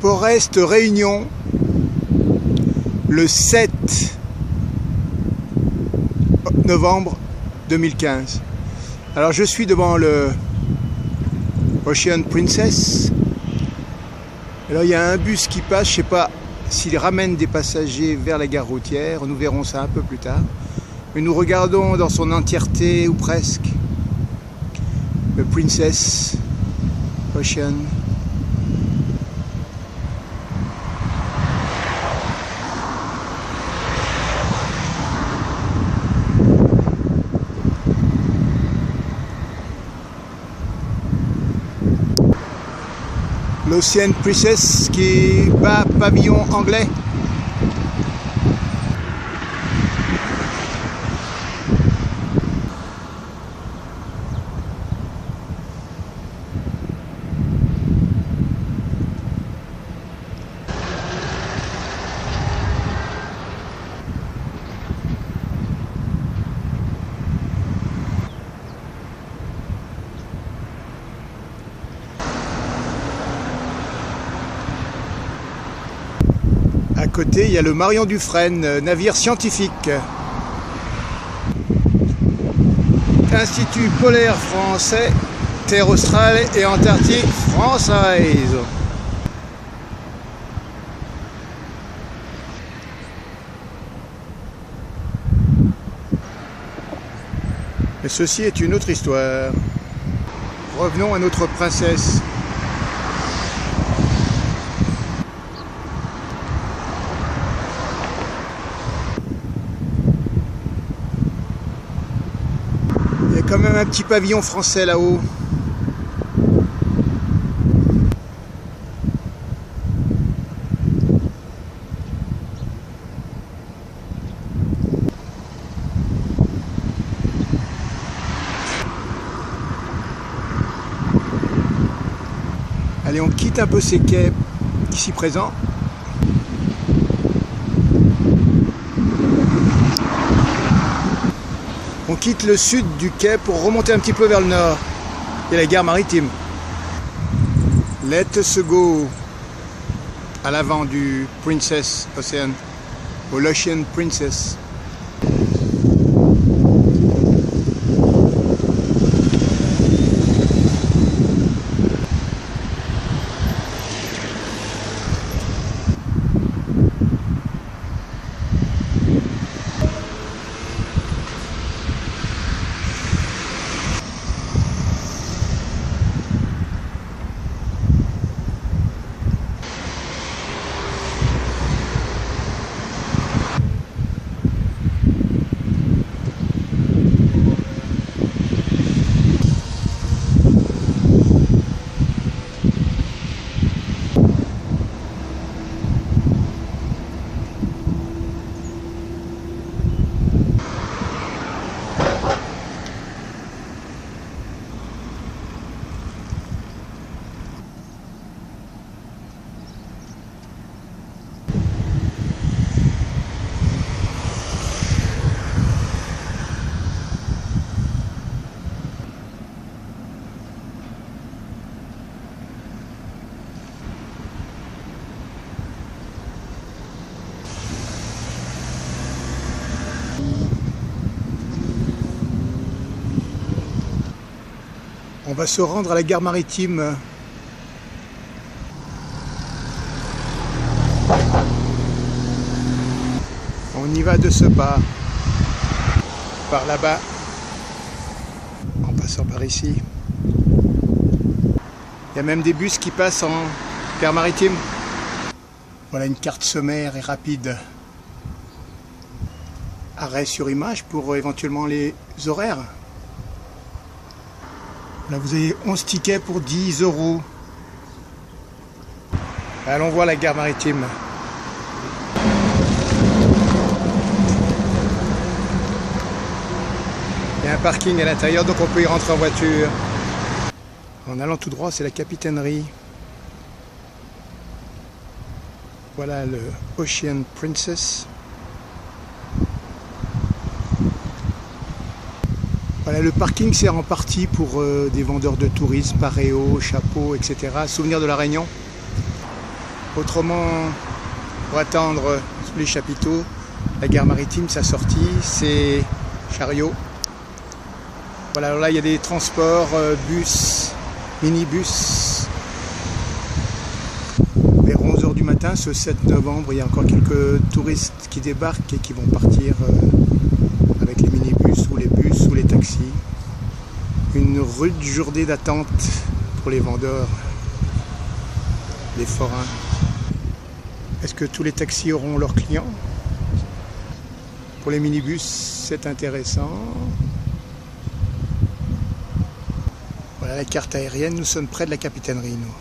Port-Est Réunion, le 7 novembre 2015. Alors je suis devant le Ocean Princess. Alors il y a un bus qui passe, je ne sais pas s'il ramène des passagers vers la gare routière, nous verrons ça un peu plus tard. Mais nous regardons dans son entièreté, ou presque, le Princess Ocean. L'Ocean Princess qui bat pavillon anglais. À côté, il y a le Marion Dufresne, navire scientifique. Institut polaire français, terre australe et antarctique française. Mais ceci est une autre histoire. Revenons à notre princesse. Il y a quand même un petit pavillon français là-haut. Allez, on quitte un peu ces quais ici présents. On quitte le sud du quai pour remonter un petit peu vers le nord. Et la gare maritime. Let's go à l'avant du Princess Ocean, au l'Ocean Princess. On va se rendre à la gare maritime. On y va de ce pas, par là-bas, en passant par ici. Il y a même des bus qui passent en gare maritime. Voilà une carte sommaire et rapide. Arrêt sur image pour éventuellement les horaires. Là, vous avez 11 tickets pour 10 €. Allons voir la gare maritime. Il y a un parking à l'intérieur, donc on peut y rentrer en voiture. En allant tout droit, c'est la capitainerie. Voilà le Ocean Princess. Voilà, le parking sert en partie pour des vendeurs de tourisme, paréos, chapeaux, etc. Souvenir de la Réunion. Autrement, pour attendre sous les chapiteaux, la gare maritime, sa sortie, c'est Chariot. Voilà, alors là il y a des transports, bus, minibus. Vers 11 h du matin, ce 7 novembre, il y a encore quelques touristes qui débarquent et qui vont partir avec les minibus ou les bus ou les taxis. Une rude journée d'attente pour les vendeurs, les forains. Est-ce que tous les taxis auront leurs clients? Pour les minibus, c'est intéressant. Voilà la carte aérienne, nous sommes près de la capitainerie, nous.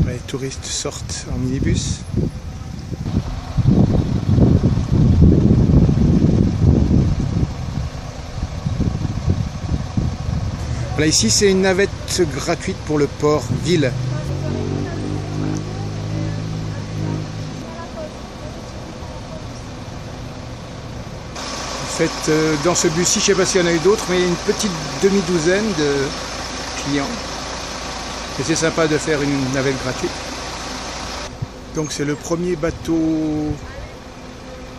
Les touristes sortent en minibus. Voilà, ici c'est une navette gratuite pour le port ville. En fait, dans ce bus-ci, je ne sais pas s'il y en a eu d'autres, mais il y a une petite demi-douzaine de clients. Et c'est sympa de faire une navette gratuite. Donc c'est le premier bateau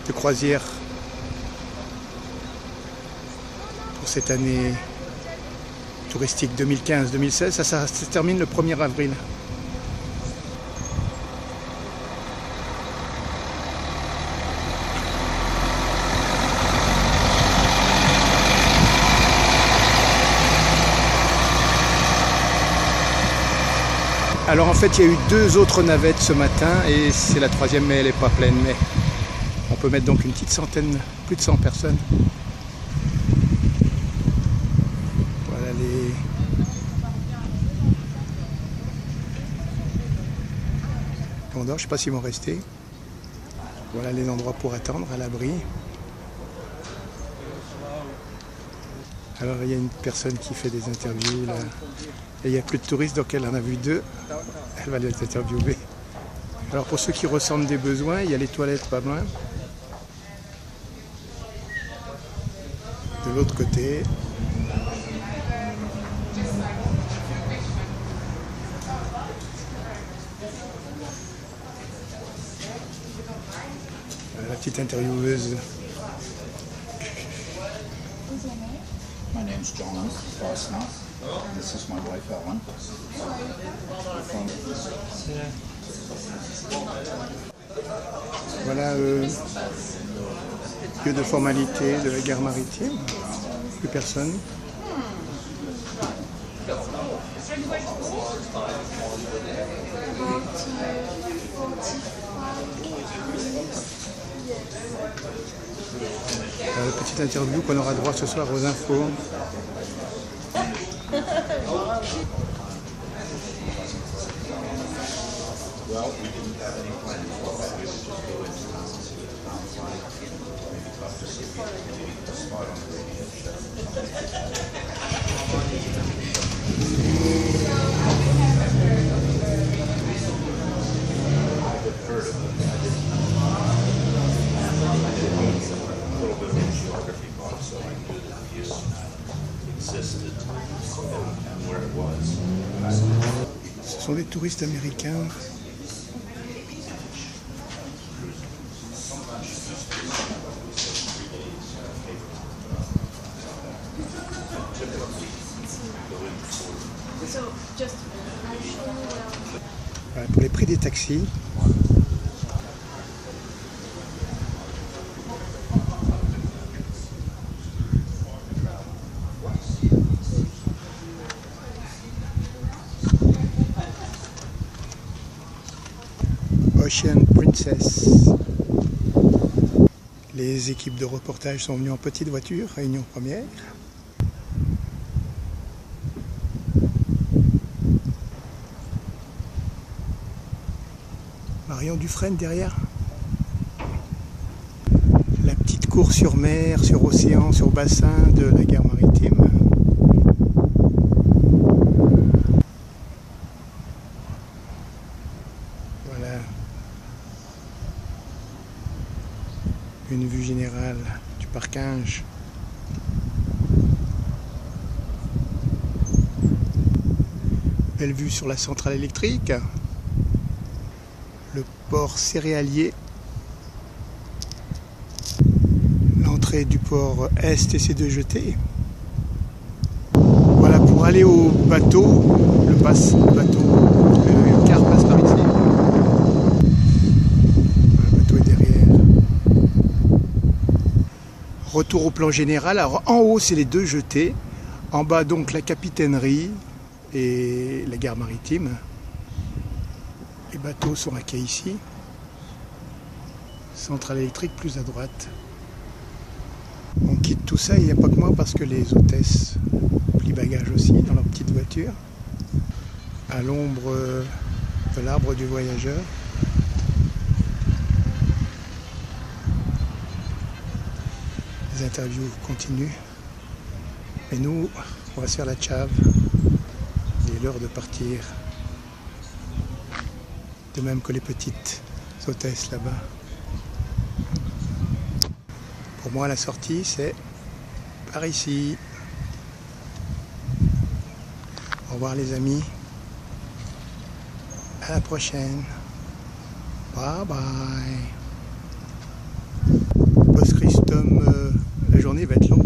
de croisière pour cette année touristique 2015-2016. Ça se termine le 1er avril. Alors en fait il y a eu 2 autres navettes ce matin et c'est la 3e, mais elle n'est pas pleine, mais on peut mettre donc une petite centaine, plus de 100 personnes. Voilà les vendeurs, je ne sais pas s'ils vont rester. Voilà les endroits pour attendre à l'abri. Alors il y a une personne qui fait des interviews là. Et il n'y a plus de touristes, donc elle en a vu 2. Elle va les interviewer. Alors pour ceux qui ressentent des besoins, il y a les toilettes pas loin. De l'autre côté. La petite intervieweuse. My name's John Boston. This is my wife Ellen. Voilà lieu de formalité de la gare maritime. Plus personne. Petite interview qu'on aura droit ce soir aux infos. Ce sont des touristes américains. Voilà, pour les prix des taxis. Ocean Princess. Les équipes de reportage sont venues en petite voiture, réunion première. Marion Dufresne derrière. La petite course sur mer, sur océan, sur bassin de la gare maritime. Voilà. Une vue générale du parking. Belle vue sur la centrale électrique. le port céréalier. L'entrée du port Est et ses deux jetées. Voilà, pour aller au bateau, le car passe par ici. Le bateau est derrière. Retour au plan général. Alors en haut, c'est les deux jetées. En bas, donc, la capitainerie et la gare maritime. Les bateaux sont raqués ici. Centrale électrique plus à droite. On quitte tout ça, il n'y a pas que moi parce que les hôtesses plient bagages aussi dans leur petite voiture. À l'ombre de l'arbre du voyageur. Les interviews continuent. Et nous, on va se faire la tchave. Il est l'heure de partir. De même que les petites hôtesses là-bas. Pour moi, la sortie, c'est par ici. Au revoir les amis. À la prochaine. Bye bye. Post Christum, la journée va être longue.